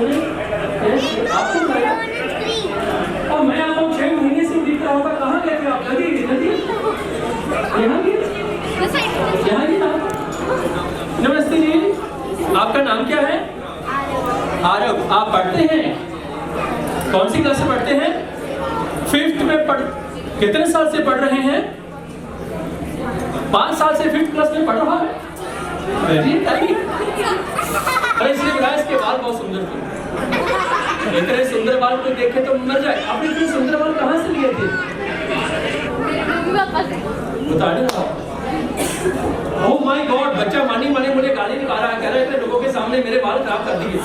सोने आपको और मैं आपको 6 महीने से दिख रहा होता, कहाँ गए थे आप? नदी यहाँ की नाम। नमस्ते जी, आपका नाम क्या है? आरव। आप पढ़ते हैं? कौन सी क्लास से पढ़ते हैं? 5th में पढ़। कितने साल से पढ़ रहे हैं? 5 साल से 5th क्लास में पढ़ रहा है। Very nice. इसलिए बोला इसके बाल बहुत सुंदर थे। इतने सुंदर बाल को देखे तो मर जाए। आपने इतने सुंदर बाल कहाँ से लिए थे? बता दे। ओह माय गॉड, बच्चा मानी मुझे गाली निकाल रहा है, कह रहा है इतने लोगों के सामने मेरे बाल खराब कर दिए।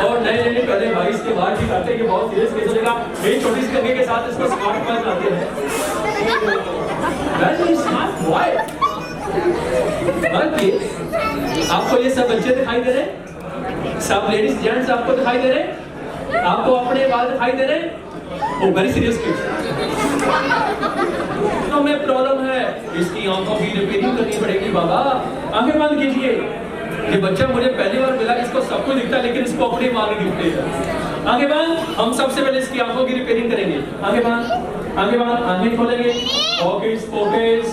और नहीं पहले भाई इसके बाल भी काटे, ये बहुत सीरियस केस होगा। मेरी छोटी सी कंघी के साथ इसको स्मार्ट पॉइंट लाते हैं। Very smart boy. आपको ये सब बच्चे दिखाई दे रहे? सब लेडीज जेंट्स आपको दिखाई दे रहे? आपको अपने बाल दिखाई दे रहे? ओ वेरी सीरियस केस। तो में प्रॉब्लम है, इसकी आंखों की रिपेयरिंग करनी पड़ेगी बाबा। आंखें बंद कीजिए। ये बच्चा मुझे पहली बार मिला, इसको सब कुछ दिखता लेकिन इसको अपने बाल नहीं दिखते। आंखें बंद। हम सबसे पहले इसकी आंखों की रिपेयरिंग करेंगे। आंखें बंद, आंखें बंद, आंखें खोलेंगे। फोकस फोकस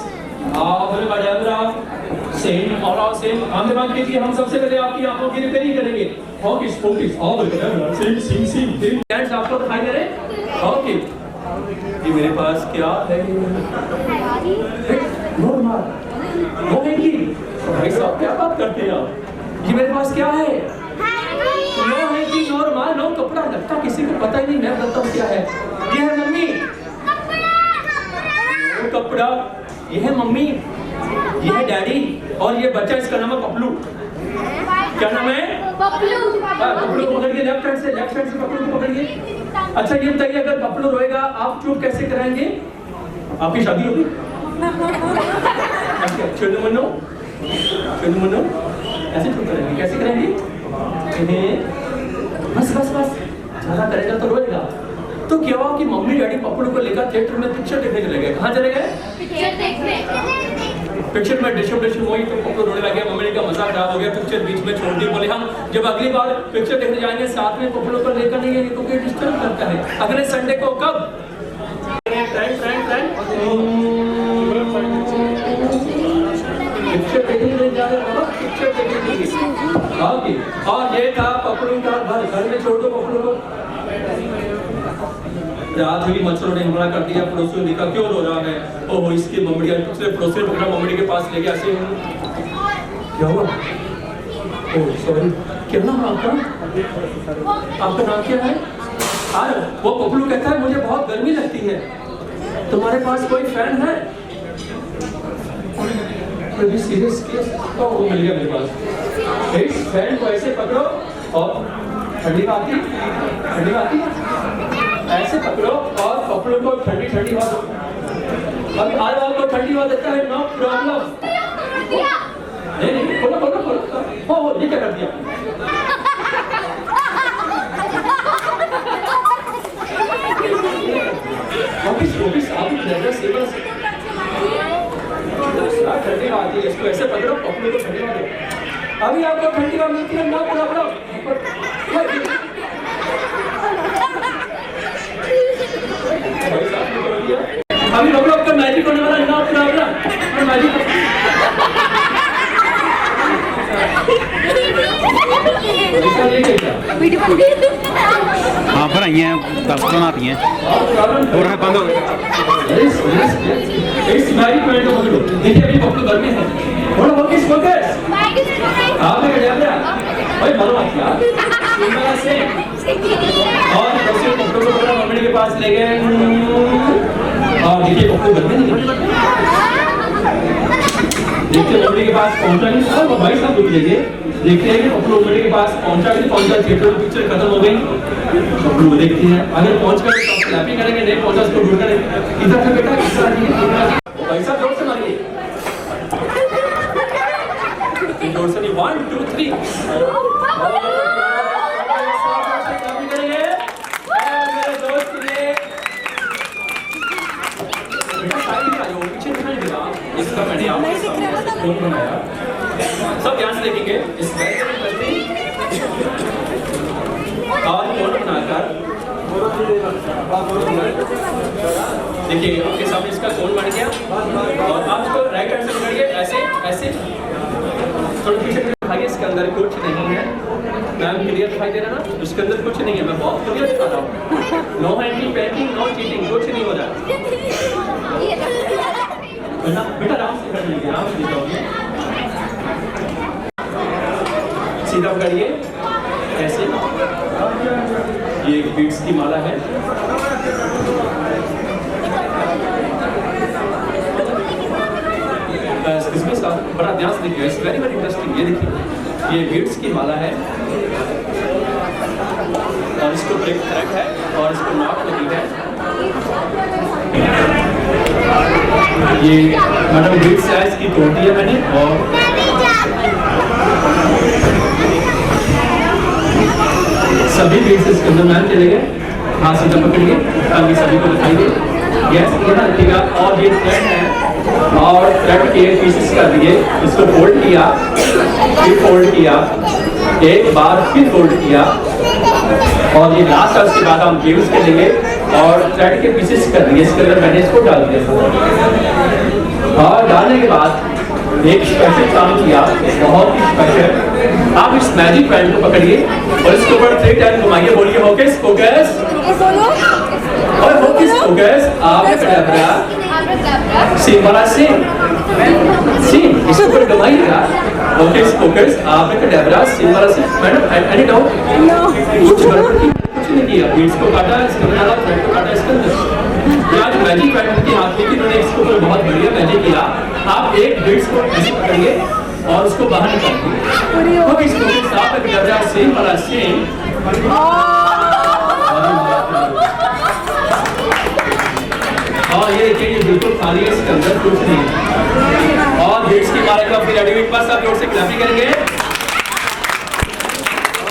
सेम और सेम। आंखें बंद कीजिए। हम सबसे पहले आपकी आंखों की रिपेयरिंग करेंगे। Focus focus same same same. Hands आपको दिखाई दे रहे? ओके। ये मेरे पास क्या है? नॉर्मल। वो है कि भाई साहब क्या बात करते हैं आप? ये मेरे पास क्या है? नो है कि नॉर्मल। नो कपड़ा लगता किसी को पता ही नहीं, मैं बताता हूँ क्या है। ये है मम्मी कपड़ा। ये है मम्मी, ये है डैडी, और ये बच्चा, इसका नाम है पपलू। क्या नाम है? पपलू। पपलू को पकड़िए लेफ्ट हैंड से पपलू को पकड़िए। अच्छा ये बताइए, अगर पपलू रोएगा आप चुप कैसे कराएंगे? आपकी शादी होगी? अच्छा चलो मनो ऐसे चुप करेंगे। कैसे करेंगे? बस ज्यादा करेगा तो रोएगा। तो क्या हुआ कि मम्मी डैडी पपलू को लेकर थिएटर में पिक्चर देखने चले गए। कहाँ चले गए? पिक्चर में डिशम वही तो पपलू रोने लगे। मम्मी का मजाक खराब हो गया, पिक्चर बीच में छोड़ दी। बोले हम जब अगली बार पिक्चर देखने जाएंगे साथ में पपलू को लेकर नहीं है, तो कोई डिस्टर्ब करता है। अगले संडे को कब? पिक्चर देखने जा रहे हो? पिक्चर देखने। और ये था पपलू का घर में छोड़ दो पपलू को। रात हुई, मच्छरों ने हमला कर दिया। पड़ोसियों ने देखा क्यों रो रहा है? ओह इसकी मम्मी, दूसरे पड़ोसी ने पकड़ा, मम्मी के पास ले गया। ऐसे क्या हुआ? ओह सॉरी, क्या नाम आपका? आपका नाम क्या है? वो पपलू कहता है मुझे बहुत गर्मी लगती है, तुम्हारे पास कोई फैन है? Serious case. तो वो मिल गया मेरे पास। इस फैन को ऐसे पकड़ो और ठंडी आती ऐसे पकड़ो और पपलू को ठंडी हवा दो। अभी हर बार को ठंडी हवा देता है, नो प्रॉब्लम। नहीं खोलो। हो ये क्या कर दिया? ऑफिस आप ठंडी हवा आती है, इसको ऐसे पकड़ो, पपलू को ठंडी हवा दो। अभी आपको ठंडी हवा मिलती है, नो प्रॉब्लम। अभी लोग का मैजिक होने वाला, नो प्रॉब्लम। मैजिक हाँ पर आई हैं 10 बनाती हैं और है बंद हो गए। इस मैजिक पॉइंट को पकड़ो। देखिए अभी पपलू घर में है। थोड़ा फोकस आपने क्या दिया भाई? बोलो मत यार। और पपलू को पकड़ा, मम्मी के पास ले गए। और देखिए पपलू घर में नहीं। देखिए मम्मी के पास पहुंचा नहीं। वो भाई साहब रुक जाइए। देखते हैं कि पपलू मम्मी के पास पहुंचा थिएटर में पिक्चर खत्म हो गई। पपलू देखते हैं, अगर पहुंच गए तो क्लैपिंग करेंगे, नहीं पहुंचा उसको ढूंढ कर इधर से बेटा भाई साहब जोर से मारिए। जोर से नहीं, 1 2 3। सब ध्यान से देखेंगे। इस देखिए आपके सामने इसका कोण बन गया और आप इसको राइट हैंड से पकड़िए ऐसे ऐसे थोड़ा पीछे दिखाइए। इसके अंदर कुछ नहीं है। मैम क्लियर दिखाई दे रहा ना? इसके अंदर कुछ नहीं है। मैं बहुत क्लियर दिखा रहा हूँ। No handing packing no cheating कुछ नहीं हो रहा। बेटा बेटा आराम से कर लीजिए आराम से जाओगे। सीधा करिए ऐसे। ये एक बीट्स की माला है। इसमें बड़ा ध्यान से देखिए। It's very very interesting. ये देखिए ये बीट्स की माला है और इसको ऊपर एक थ्रेड है और इसको नॉट लगी है। ये मैडम बीट्स साइज की तोड़ दी है मैंने और सभी बीट्स इसके अंदर मैम चले गए। हाथ सीधा पकड़िए ताकि सभी को दिखाई दे। यस ये ना रखिएगा। और ये थ्रेड है और थ्रेड के पीसेस कर दिए। इसको फोल्ड किया फिर फोल्ड किया एक बार फिर फोल्ड किया और ये लास्ट है। उसके बाद हम बीट्स के लेंगे और थ्रेड के पीसेस कर दिए। इसके अंदर मैंने इसको डाल दिया और डालने के बाद एक स्पेशल काम किया बहुत ही स्पेशल। आप इस मैजिक पैन को पकड़िए और इसके ऊपर 3 टाइम घुमाइए। बोलिए होकस पोकस और होकस पोकस आब्राकैब्रा सिम्बला सिम सिम। इसके ऊपर घुमाइएगा होकस पोकस आब्राकैब्रा सिम्बला सिम। Madam any doubt? कुछ गड़बड़ कुछ नहीं किया। बीट्स को काटा इसके अंदर डाला थ्रेड को काटा इसके अंदर। आज मैजिक पैन की हाथ में इन्होंने इसके ऊपर बहुत बढ़िया मैजिक किया। आप एक बीट्स को ऐसे पकड़िए और उसको बाहर निकालिए। तो इसको साफ कर दिया सेम वाला सेम। और ये देखिए ये बिल्कुल खाली है। इसके अंदर कुछ नहीं है। और बीट्स की माला का फिर एडमिट पास आप जोर से क्लैपिंग करेंगे।